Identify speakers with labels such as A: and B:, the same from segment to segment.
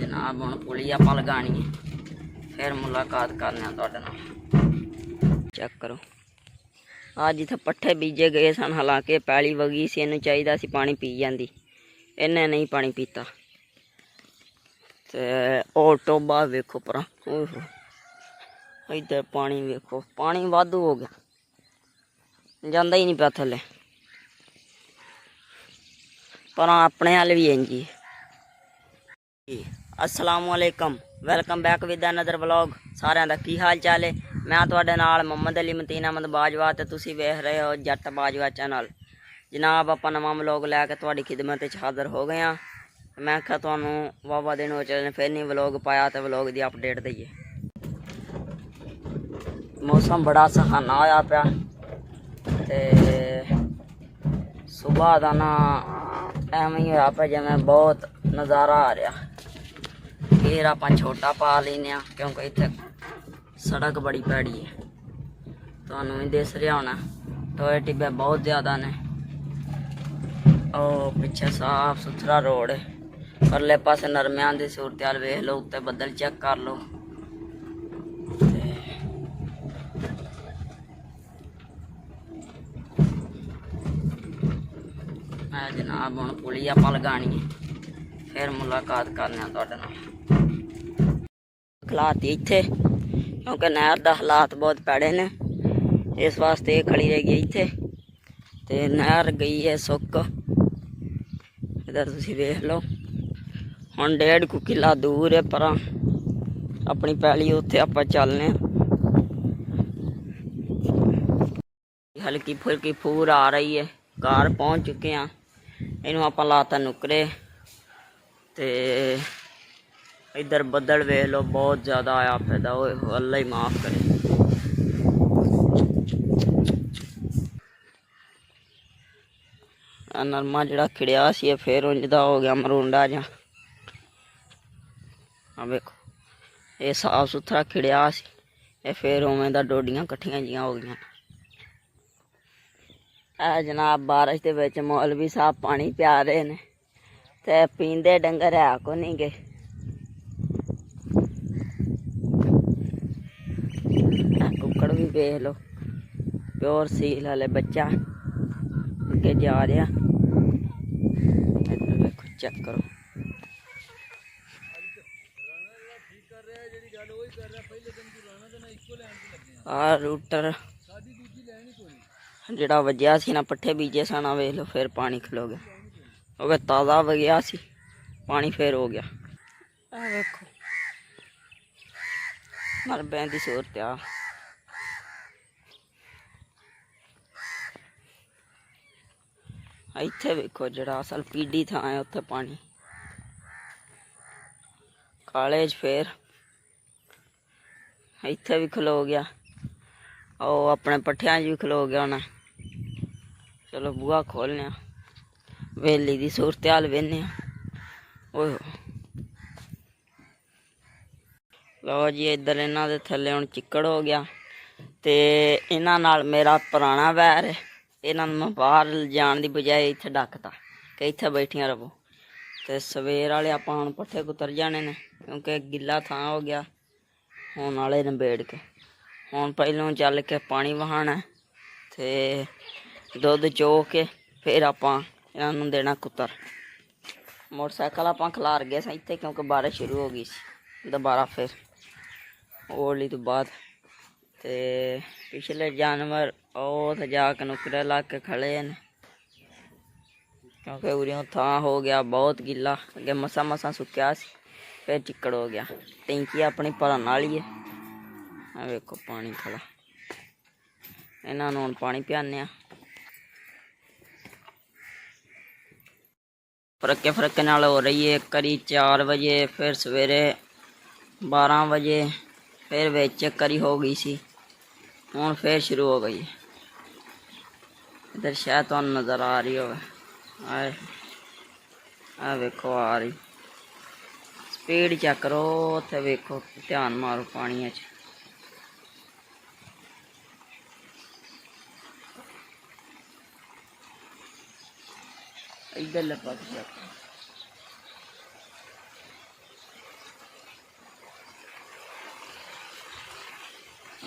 A: जनाब हम पुली आप लगानी है, फिर मुलाकात करने चेक करो। आज जिथे पट्ठे बीजे गए सन, हालांकि पैली वगी सी, इनू चाहिए सी पानी पी जाती, इन्हें नहीं पानी पीता। तो टोबा वेखो पर इधर पानी वेखो, पानी वाधू हो गया, जाता ही नहीं पाया थले। पर अपने हाल भी इंज ही। अस्सलामुअलैकुम, welcome back with another vlog. सारिਆਂ ਦਾ की हाल चाल है? मैं ਤੁਹਾਡੇ ਨਾਲ ਮੁਹੰਮਦ ਅਲੀ ਮਤੀਨ ਅਹਿਮਦ ਬਾਜਵਾ ਤੇ ਤੁਸੀਂ ਵੇਖ ਰਹੇ ਹੋ ਜੱਟ ਬਾਜਵਾ ਚੈਨਲ। जनाब ਆਪਾਂ ਨਵਾਂ व्लॉग ਲੈ ਕੇ ਤੁਹਾਡੀ ਖਿਦਮਤ ਵਿੱਚ ਹਾਜ਼ਰ ਹੋ ਗਏ ਹਾਂ। मैं ਕਿਹਾ ਤੁਹਾਨੂੰ ਵਾਵਾ ਦਿਨ ਹੋ ਚਲੇ ਫਿਰ ਨਹੀਂ व्लॉग ਪਾਇਆ ਤੇ व्लॉग ਦੀ अपडेट दईए। मौसम बड़ा सुहाना होया पिया ते सुबह का ना एवं ही होया पिया जिवें बहुत नज़ारा आ रहा। फिर आप छोटा पा लेने क्योंकि इतने सड़क बड़ी भैड़ी है, तो भी दिस रहा होना। टोए टिब्बे बहुत ज़्यादा ने, और पिछे साफ सुथरा रोड है। परले पासे नरमियां की सूरत हाल वेख लो, उत्ते बदल चेक कर लो। मैं जनाब हम पुली आप लगानी है, फिर मुलाकात करने खलाती इत्थे, क्योंकि नहर का हालात बहुत पैड़े ने, इस वास्ते खड़ी रह गई इत्थे। ते नहर गई है सुक, इधर तुसी वेख लो। हुण 1.5 किला दूर है पर अपनी पैली उत्थे आपां चलने। हल्की फुल्की फूर आ रही है, घर पहुँच चुके हैं। इनू आपां लाता नुकरे ते इधर बदल वेख लो, बहुत ज़्यादा आया पैदा हो, अल्लाह ही माफ़ करे। नरमा जड़ा खिड़िया सी फिर उंजदा हो गया मरूंडा जा। वेखो ये साफ सुथरा खिड़िया सी, ये फिर उवें दा डोडियां कट्ठियां जियां हो गई। जनाब बारिश के विच मौलवी साहब पानी पिया रहे ने ते पींदे डंगर है को नहीं गए। कुकड़ भी वेख लो, प्योर सील वाले बच्चा अगे जा रहा। देखो चेक करो, आ रूटर जड़ा वजया सी ना, पट्ठे बीजे सन, वेख लो फिर पानी खलो गया, क्योंकि ताज़ा वगया सी पानी फिर हो गया। देखो मलबे की सूरत आ। इत्थे वेखो जड़ा असल पीडी थां है, उत्थे पानी कालेज फिर इत्थे भी खलो गया, और अपने पट्ठियां भी खलो गया होना। चलो बूहा खोलने, वेली की सूरत हाल वेने। लो जी इधर इन्हों के थले हुण चिक्कड़ हो गया, तो इन्हों नाल मेरा पुराना वैर है। इन्हों मैं बाहर जाने की बजाय इत्थे डकता कि इत्थे बैठिया रवो। तो सवेर वाले आप हुण पट्ठे कुतर जाने ने, क्योंकि गिला थां हो गया। हुण वाले नबेड़ के हुण पहलों चल के पानी वहाना, तो दुध चो के फिर आप इन्हों देना कुतर। मोटरसाइकिल आप खिलार गए सी इत्थे, क्योंकि बारिश शुरू हो गई सी दोबारा फिर होली तो बाद। ते पिछले जानवर उत जाके नुकरे ला के खड़े न, क्योंकि उरियों थां हो गया बहुत गिला। अगे मसा मसा सुक्या सी, फिर चिक्कड़ हो गया। टैंकी अपनी भरन वाली है, वेखो पानी खड़ा। इन्हों हुण पानी पियाने। फरके फरके नाल हो रही है, करी 4 बजे, फिर सवेरे 12 बजे, फिर विच करी हो गई सी, हुण फिर शुरू हो गई। इधर शायद तो नज़र आ रही हो, आ वेखो आ रही। स्पीड चेक करो, उत्थे वेखो, ध्यान मारो पानी च। इधर पासे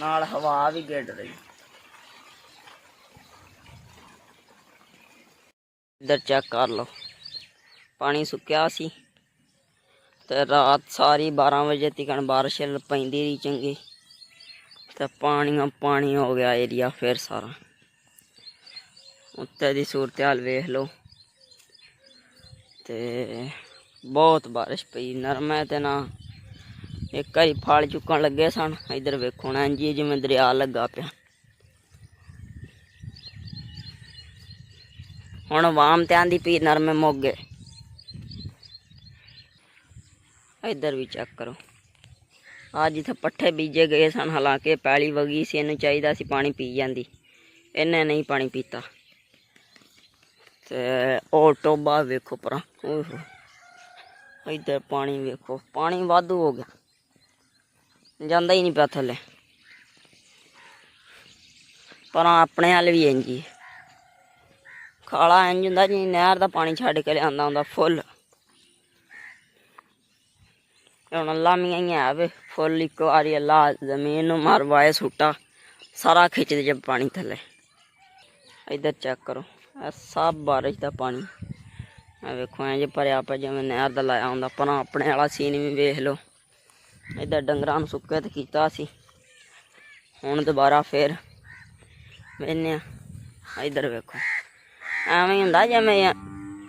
A: ਨਾਲ ਹਵਾ ਵੀ ਗਿੜ ਰਹੀ। ਇੱਧਰ ਚੈੱਕ ਕਰ ਲਓ, ਪਾਣੀ ਸੁੱਕਿਆ ਸੀ ਤੇ ਰਾਤ ਸਾਰੀ 12 ਵਜੇ ਤੱਕ ਬਾਰਿਸ਼ ਪੈਂਦੀ ਰਹੀ ਚੰਗੀ, ਤੇ ਪਾਣੀ ਹੋ ਗਿਆ ਏਰੀਆ ਫਿਰ ਸਾਰਾ। ਉੱਤੇ ਦੀ ਸੂਰਤ ਹਾਲ ਵੇਖ ਲਓ, ਤੇ ਬਹੁਤ ਬਾਰਿਸ਼ ਪਈ। ਨਰਮੇ ਤੇ ਨਾ ਇੱਕ ਵਾਰੀ ਫਲ ਚੁੱਕਣ ਲੱਗੇ ਸਨ। ਇੱਧਰ ਵੇਖੋ ਨਾ ਇੰਝ ਜਿਵੇਂ ਦਰਿਆ ਲੱਗਾ ਪਿਆ। ਹੁਣ ਵਾਮ ਤੇ ਆਂਦੀ ਪਈ ਨਰਮੇ ਮੁੱਕ ਗਏ। ਇੱਧਰ ਵੀ ਚੈੱਕ ਕਰੋ, ਅੱਜ ਇੱਥੇ ਪੱਠੇ ਬੀਜੇ ਗਏ ਸਨ, ਹਾਲਾਂਕਿ ਪੈਲੀ ਵਗੀ ਸੀ, ਇਹਨੂੰ ਚਾਹੀਦਾ ਸੀ ਪਾਣੀ ਪੀ ਜਾਂਦੀ, ਇਹਨੇ ਨਹੀਂ ਪਾਣੀ ਪੀਤਾ। ਤੇ ਉਹ ਟੋਬਾ ਵੇਖੋ ਪਰਾਂ, ਇੱਧਰ ਪਾਣੀ ਵੇਖੋ, ਪਾਣੀ ਵਾਧੂ ਹੋ ਗਿਆ, ਜਾਂਦਾ ਹੀ ਨਹੀਂ ਪਿਆ ਥੱਲੇ। ਪਰ ਆਪਣੇ ਵੱਲ ਵੀ ਇੰਝ ਹੀ ਖਾਲਾ ਇੰਝ ਹੁੰਦਾ ਜੀ ਨਹਿਰ ਦਾ ਪਾਣੀ ਛੱਡ ਕੇ ਲਿਆਂਦਾ ਹੁੰਦਾ ਫੁੱਲ। ਹੁਣ ਲਾਮੀਆਂ ਹੀ ਹੈ ਵੇ ਫੁੱਲ, ਇੱਕ ਵਾਰੀ ਅੱਲਾ ਜ਼ਮੀਨ ਨੂੰ ਮਰਵਾਏ ਸੁੱਟਾ, ਸਾਰਾ ਖਿੱਚਦੇ ਜਬ ਪਾਣੀ ਥੱਲੇ। ਇੱਧਰ ਚੈੱਕ ਕਰੋ, ਇਹ ਸਭ ਬਾਰਿਸ਼ ਦਾ ਪਾਣੀ। ਇਹ ਵੇਖੋ ਇੰਝ ਭਰਿਆ ਪਿਆ ਜਿਵੇਂ ਨਹਿਰ ਦਾ ਲਾਇਆ ਹੁੰਦਾ। ਪਰ ਆਪਣੇ ਵਾਲਾ ਸੀਨ ਵੀ ਵੇਖ ਲਓ। ਇੱਧਰ ਡੰਗਰਾਂ ਨੂੰ ਸੁੱਕੇ ਤੇ ਕੀਤਾ ਸੀ, ਹੁਣ ਦੁਬਾਰਾ ਫਿਰ ਵੇਖਦੇ ਹਾਂ। ਇੱਧਰ ਵੇਖੋ ਐਵੇਂ ਹੁੰਦਾ ਜਿਵੇਂ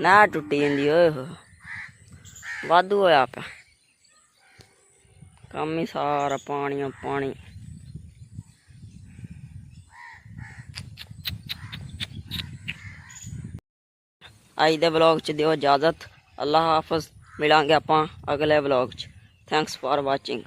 A: ਨਹਿਰ ਟੁੱਟੀ ਜਾਂਦੀ। ਓਏ ਹੋ ਵਾਧੂ ਹੋਇਆ ਪਿਆ ਕੰਮ ਹੀ ਸਾਰਾ ਪਾਣੀ। ਅੱਜ ਦੇ ਵਲੌਗ 'ਚ ਦਿਓ ਇਜਾਜ਼ਤ। ਅੱਲਾ ਹਾਫਿਜ਼, ਮਿਲਾਂਗੇ ਆਪਾਂ ਅਗਲੇ ਵਲੌਗ 'ਚ। Thanks for watching.